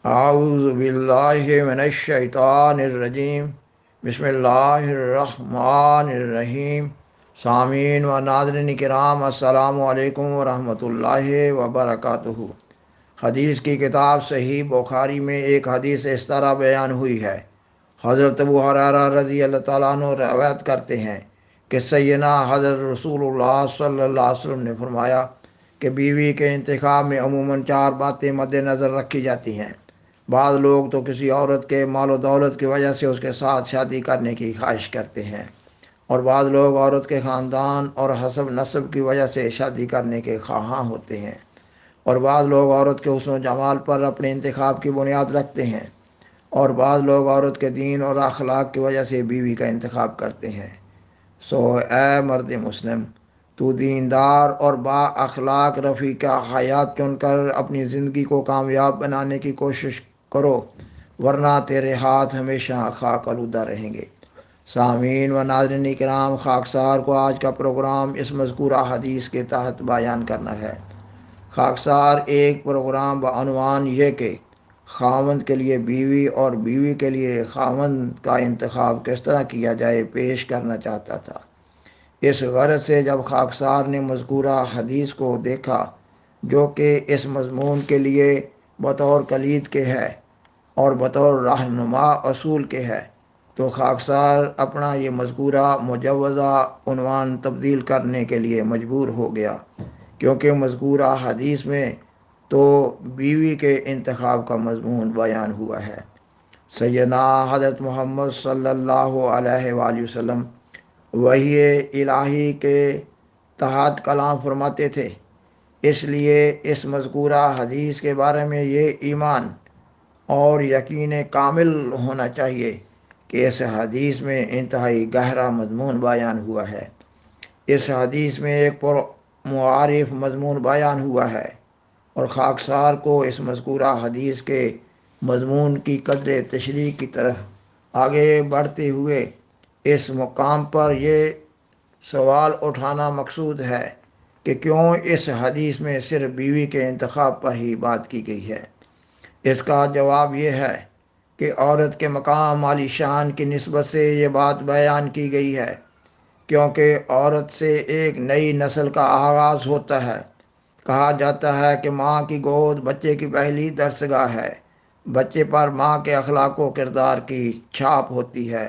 اعوذ باللہ من الشیطان الرجیم بسم اللہ الرحمن الرحیم۔ سامعین و ناظرین کرام، السلام علیکم ورحمۃ اللہ وبرکاتہ۔ حدیث کی کتاب صحیح بخاری میں ایک حدیث اس طرح بیان ہوئی ہے۔ حضرت ابو ہریرہ رضی اللہ تعالیٰ عنہ روایت کرتے ہیں کہ سیدنا حضرت رسول اللہ صلی اللہ علیہ وسلم نے فرمایا کہ بیوی کے انتخاب میں عموماً 4 باتیں مد نظر رکھی جاتی ہیں۔ بعض لوگ تو کسی عورت کے مال و دولت کی وجہ سے اس کے ساتھ شادی کرنے کی خواہش کرتے ہیں، اور بعض لوگ عورت کے خاندان اور حسب نسب کی وجہ سے شادی کرنے کے خواہاں ہوتے ہیں، اور بعض لوگ عورت کے حسن و جمال پر اپنے انتخاب کی بنیاد رکھتے ہیں، اور بعض لوگ عورت کے دین اور اخلاق کی وجہ سے بیوی کا انتخاب کرتے ہیں۔ سو اے مرد مسلم، تو دیندار اور با اخلاق رفیقہ حیات چن کر اپنی زندگی کو کامیاب بنانے کی کوشش کرو، ورنہ تیرے ہاتھ ہمیشہ خاک آلودہ رہیں گے۔ سامعین و ناظرین کرام، خاکسار کو آج کا پروگرام اس مذکورہ حدیث کے تحت بیان کرنا ہے۔ خاکسار ایک پروگرام بعنوان یہ کہ خاوند کے لیے بیوی اور بیوی کے لیے خاوند کا انتخاب کس طرح کیا جائے پیش کرنا چاہتا تھا۔ اس غرض سے جب خاکسار نے مذکورہ حدیث کو دیکھا، جو کہ اس مضمون کے لیے بطور کلید کے ہے اور بطور رہنما اصول کے ہے، تو خاکسار اپنا یہ مذکورہ مجوزہ عنوان تبدیل کرنے کے لیے مجبور ہو گیا، کیونکہ مذکورہ حدیث میں تو بیوی کے انتخاب کا مضمون بیان ہوا ہے۔ سیدنا حضرت محمد صلی اللہ علیہ وآلہ وسلم وحی الہی کے تحت کلام فرماتے تھے، اس لیے اس مذکورہ حدیث کے بارے میں یہ ایمان اور یقین کامل ہونا چاہیے کہ اس حدیث میں انتہائی گہرا مضمون بیان ہوا ہے۔ اس حدیث میں ایک معارف مضمون بیان ہوا ہے، اور خاکسار کو اس مذکورہ حدیث کے مضمون کی قدر تشریح کی طرف آگے بڑھتے ہوئے اس مقام پر یہ سوال اٹھانا مقصود ہے کہ کیوں اس حدیث میں صرف بیوی کے انتخاب پر ہی بات کی گئی ہے۔ اس کا جواب یہ ہے کہ عورت کے مقام عالی شان کی نسبت سے یہ بات بیان کی گئی ہے، کیونکہ عورت سے ایک نئی نسل کا آغاز ہوتا ہے۔ کہا جاتا ہے کہ ماں کی گود بچے کی پہلی درسگاہ ہے، بچے پر ماں کے اخلاق و کردار کی چھاپ ہوتی ہے۔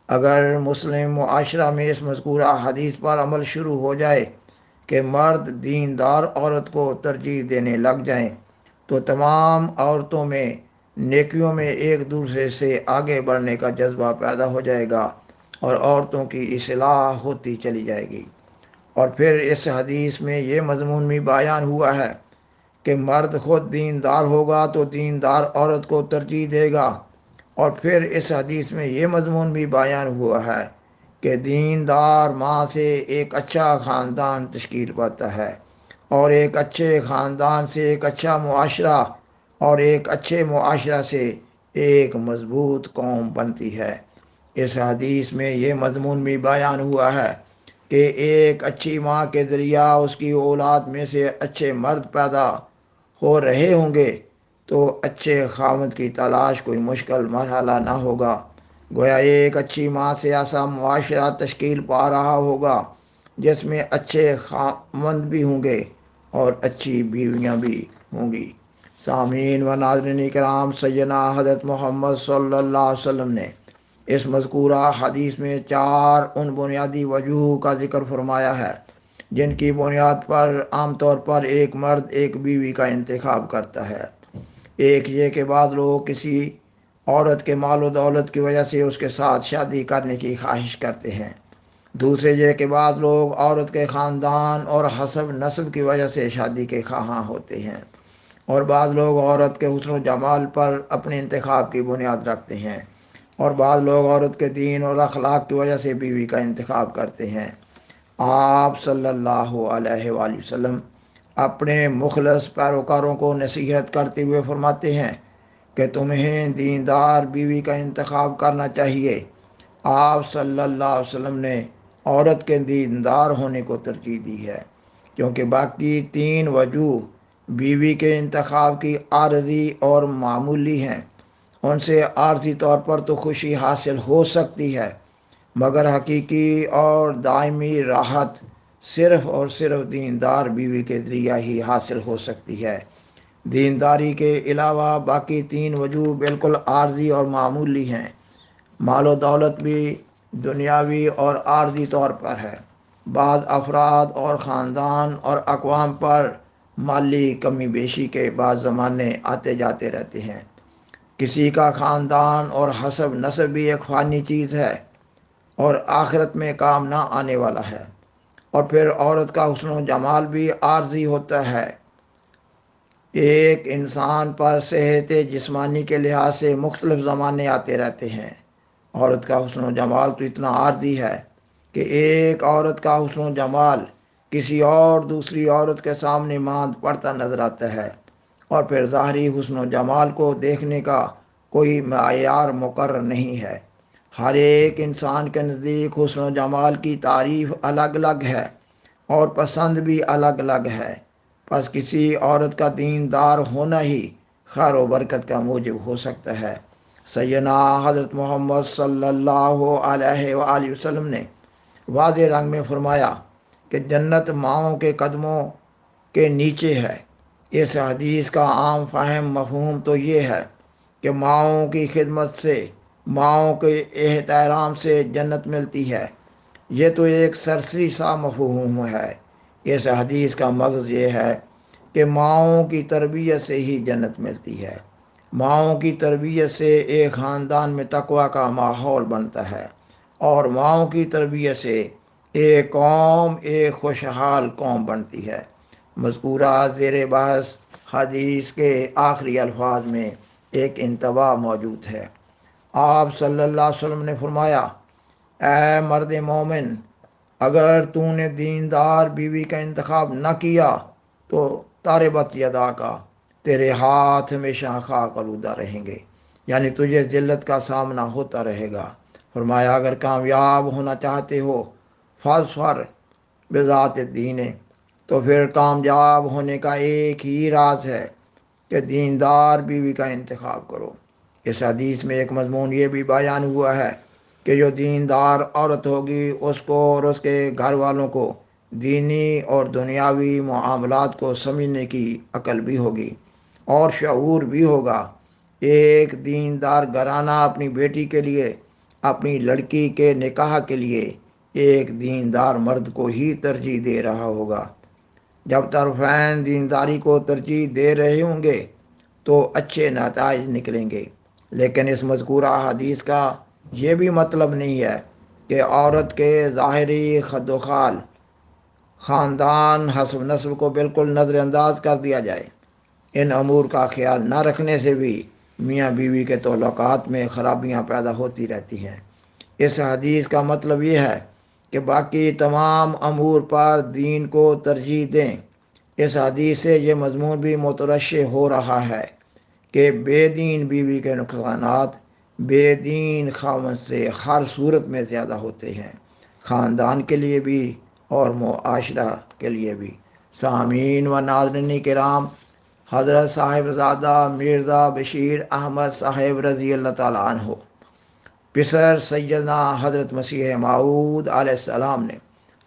اگر مسلم معاشرہ میں اس مذکورہ حدیث پر عمل شروع ہو جائے کہ مرد دیندار عورت کو ترجیح دینے لگ جائیں، تو تمام عورتوں میں نیکیوں میں ایک دوسرے سے آگے بڑھنے کا جذبہ پیدا ہو جائے گا، اور عورتوں کی اصلاح ہوتی چلی جائے گی۔ اور پھر اس حدیث میں یہ مضمون بھی بیان ہوا ہے کہ مرد خود دیندار ہوگا تو دیندار عورت کو ترجیح دے گا، اور پھر اس حدیث میں یہ مضمون بھی بیان ہوا ہے کہ دیندار ماں سے ایک اچھا خاندان تشکیل پاتا ہے، اور ایک اچھے خاندان سے ایک اچھا معاشرہ، اور ایک اچھے معاشرہ سے ایک مضبوط قوم بنتی ہے۔ اس حدیث میں یہ مضمون بھی بیان ہوا ہے کہ ایک اچھی ماں کے ذریعہ اس کی اولاد میں سے اچھے مرد پیدا ہو رہے ہوں گے تو اچھے خاوند کی تلاش کوئی مشکل مرحلہ نہ ہوگا۔ گویا ایک اچھی ماں سے ایسا معاشرہ تشکیل پا رہا ہوگا جس میں اچھے خاوند بھی ہوں گے اور اچھی بیویاں بھی ہوں گی۔ سامعین و ناظرین کرام، سیدنا حضرت محمد صلی اللہ علیہ وسلم نے اس مذکورہ حدیث میں 4 ان بنیادی وجوہ کا ذکر فرمایا ہے جن کی بنیاد پر عام طور پر ایک مرد ایک بیوی کا انتخاب کرتا ہے۔ ایک یہ کہ بعض لوگ کسی عورت کے مال و دولت کی وجہ سے اس کے ساتھ شادی کرنے کی خواہش کرتے ہیں۔ دوسرے یہ کہ بعض لوگ عورت کے خاندان اور حسب نسب کی وجہ سے شادی کے خواہاں ہوتے ہیں، اور بعض لوگ عورت کے حسن و جمال پر اپنے انتخاب کی بنیاد رکھتے ہیں، اور بعض لوگ عورت کے دین اور اخلاق کی وجہ سے بیوی کا انتخاب کرتے ہیں۔ آپ صلی اللہ علیہ وآلہ وسلم اپنے مخلص پیروکاروں کو نصیحت کرتے ہوئے فرماتے ہیں کہ تمہیں دیندار بیوی کا انتخاب کرنا چاہیے۔ آپ صلی اللہ علیہ وسلم نے عورت کے دیندار ہونے کو ترجیح دی ہے، کیونکہ باقی 3 وجوہ بیوی کے انتخاب کی عارضی اور معمولی ہیں، ان سے عارضی طور پر تو خوشی حاصل ہو سکتی ہے، مگر حقیقی اور دائمی راحت صرف اور صرف دیندار بیوی کے ذریعہ ہی حاصل ہو سکتی ہے۔ دینداری کے علاوہ باقی تین وجوہ بالکل عارضی اور معمولی ہیں۔ مال و دولت بھی دنیاوی اور عارضی طور پر ہے۔ بعض افراد اور خاندان اور اقوام پر مالی کمی بیشی کے بعض زمانے آتے جاتے رہتے ہیں۔ کسی کا خاندان اور حسب نسب بھی ایک فانی چیز ہے اور آخرت میں کام نہ آنے والا ہے۔ اور پھر عورت کا حسن و جمال بھی عارضی ہوتا ہے۔ ایک انسان پر صحت جسمانی کے لحاظ سے مختلف زمانے آتے رہتے ہیں۔ عورت کا حسن و جمال تو اتنا عارضی ہے کہ ایک عورت کا حسن و جمال کسی اور دوسری عورت کے سامنے ماند پڑتا نظر آتا ہے، اور پھر ظاہری حسن و جمال کو دیکھنے کا کوئی معیار مقرر نہیں ہے۔ ہر ایک انسان کے نزدیک حسن و جمال کی تعریف الگ الگ ہے اور پسند بھی الگ الگ ہے۔ پس کسی عورت کا دیندار ہونا ہی خیر و برکت کا موجب ہو سکتا ہے۔ سیدنا حضرت محمد صلی اللہ علیہ وآلہ وسلم نے واضح رنگ میں فرمایا کہ جنت ماؤں کے قدموں کے نیچے ہے۔ اس حدیث کا عام فہم مفہوم تو یہ ہے کہ ماؤں کی خدمت سے، ماؤں کے احترام سے جنت ملتی ہے۔ یہ تو ایک سرسری سا مفہوم ہے۔ اس حدیث کا مغز یہ ہے کہ ماؤں کی تربیت سے ہی جنت ملتی ہے۔ ماؤں کی تربیت سے ایک خاندان میں تقویٰ کا ماحول بنتا ہے، اور ماؤں کی تربیت سے ایک قوم ایک خوشحال قوم بنتی ہے۔ مذکورہ زیر بحث حدیث کے آخری الفاظ میں ایک انتباہ موجود ہے۔ آپ صلی اللہ علیہ وسلم نے فرمایا، اے مرد مومن، اگر تو نے دیندار بیوی کا انتخاب نہ کیا تو تاربت یدا کا، تیرے ہاتھ ہمیشہ خاک آلودہ رہیں گے، یعنی تجھے ذلت کا سامنا ہوتا رہے گا۔ فرمایا، اگر کامیاب ہونا چاہتے ہو فاظفر بذات الدین، تو پھر کامیاب ہونے کا ایک ہی راز ہے کہ دیندار بیوی کا انتخاب کرو۔ اس حدیث میں ایک مضمون یہ بھی بیان ہوا ہے کہ جو دیندار عورت ہوگی اس کو اور اس کے گھر والوں کو دینی اور دنیاوی معاملات کو سمجھنے کی عقل بھی ہوگی اور شعور بھی ہوگا۔ ایک دیندار گھرانہ اپنی بیٹی کے لیے، اپنی لڑکی کے نکاح کے لیے ایک دیندار مرد کو ہی ترجیح دے رہا ہوگا۔ جب طرفین دینداری کو ترجیح دے رہے ہوں گے تو اچھے نتائج نکلیں گے۔ لیکن اس مذکورہ حدیث کا یہ بھی مطلب نہیں ہے کہ عورت کے ظاہری خد و خال، خاندان، حسب نسب کو بالکل نظر انداز کر دیا جائے۔ ان امور کا خیال نہ رکھنے سے بھی میاں بیوی کے تعلقات میں خرابیاں پیدا ہوتی رہتی ہیں۔ اس حدیث کا مطلب یہ ہے کہ باقی تمام امور پر دین کو ترجیح دیں۔ اس حدیث سے یہ مضمون بھی مترشح ہو رہا ہے کہ بے دین بیوی کے نقصانات بے دین خاوند سے ہر صورت میں زیادہ ہوتے ہیں، خاندان کے لیے بھی اور معاشرہ کے لیے بھی۔ سامعین و ناظرین کرام، حضرت صاحبزادہ مرزا بشیر احمد صاحب رضی اللہ تعالیٰ عنہ، پسر سیدنا حضرت مسیح موعود علیہ السلام نے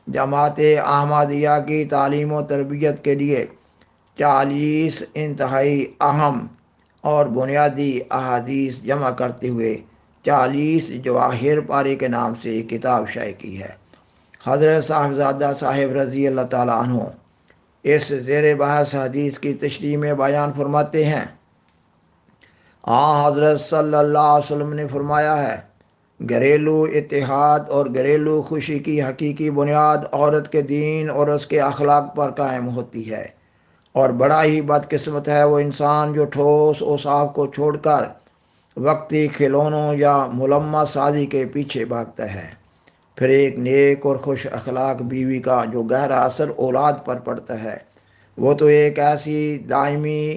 جماعت احمدیہ کی تعلیم و تربیت کے لیے 40 انتہائی اہم اور بنیادی احادیث جمع کرتے ہوئے 40 جواہر پارے کے نام سے ایک کتاب شائع کی ہے۔ حضرت صاحبزادہ صاحب رضی اللہ تعالیٰ عنہ اس زیر بحث حدیث کی تشریح میں بیان فرماتے ہیں، حضرت صلی اللہ علیہ وسلم نے فرمایا ہے، گھریلو اتحاد اور گھریلو خوشی کی حقیقی بنیاد عورت کے دین اور اس کے اخلاق پر قائم ہوتی ہے، اور بڑا ہی بدقسمت ہے وہ انسان جو ٹھوس اوصاف کو چھوڑ کر وقتی کھلونوں یا ملمہ سازی کے پیچھے بھاگتا ہے۔ پھر ایک نیک اور خوش اخلاق بیوی کا جو گہرا اثر اولاد پر پڑتا ہے، وہ تو ایک ایسی دائمی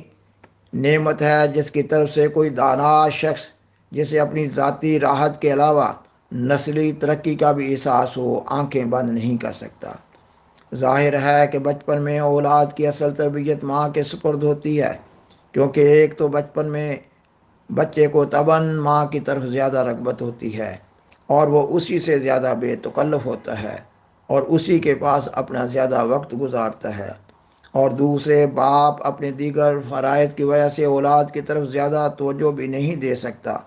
نعمت ہے جس کی طرف سے کوئی دانا شخص جسے اپنی ذاتی راحت کے علاوہ نسلی ترقی کا بھی احساس ہو، آنکھیں بند نہیں کر سکتا۔ ظاہر ہے کہ بچپن میں اولاد کی اصل تربیت ماں کے سپرد ہوتی ہے، کیونکہ ایک تو بچپن میں بچے کو طبعاً ماں کی طرف زیادہ رغبت ہوتی ہے اور وہ اسی سے زیادہ بے تکلف ہوتا ہے اور اسی کے پاس اپنا زیادہ وقت گزارتا ہے، اور دوسرے باپ اپنے دیگر فرائض کی وجہ سے اولاد کی طرف زیادہ توجہ بھی نہیں دے سکتا۔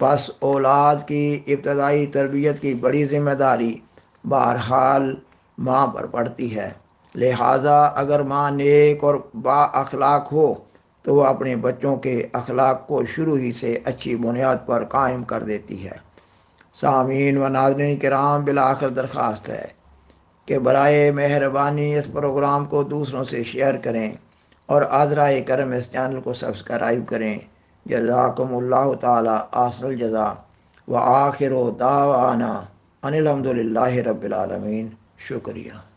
بس اولاد کی ابتدائی تربیت کی بڑی ذمہ داری بہرحال ماں پر پڑتی ہے، لہٰذا اگر ماں نیک اور با اخلاق ہو تو وہ اپنے بچوں کے اخلاق کو شروع ہی سے اچھی بنیاد پر قائم کر دیتی ہے۔ سامعین و ناظرین کرام، بالآخر درخواست ہے کہ برائے مہربانی اس پروگرام کو دوسروں سے شیئر کریں اور آذرائے کرم اس چینل کو سبسکرائب کریں۔ جزاکم اللہ تعالی احسن الجزا و آخر دعوانا ان الحمد للہ رب العالمین۔ شکریہ۔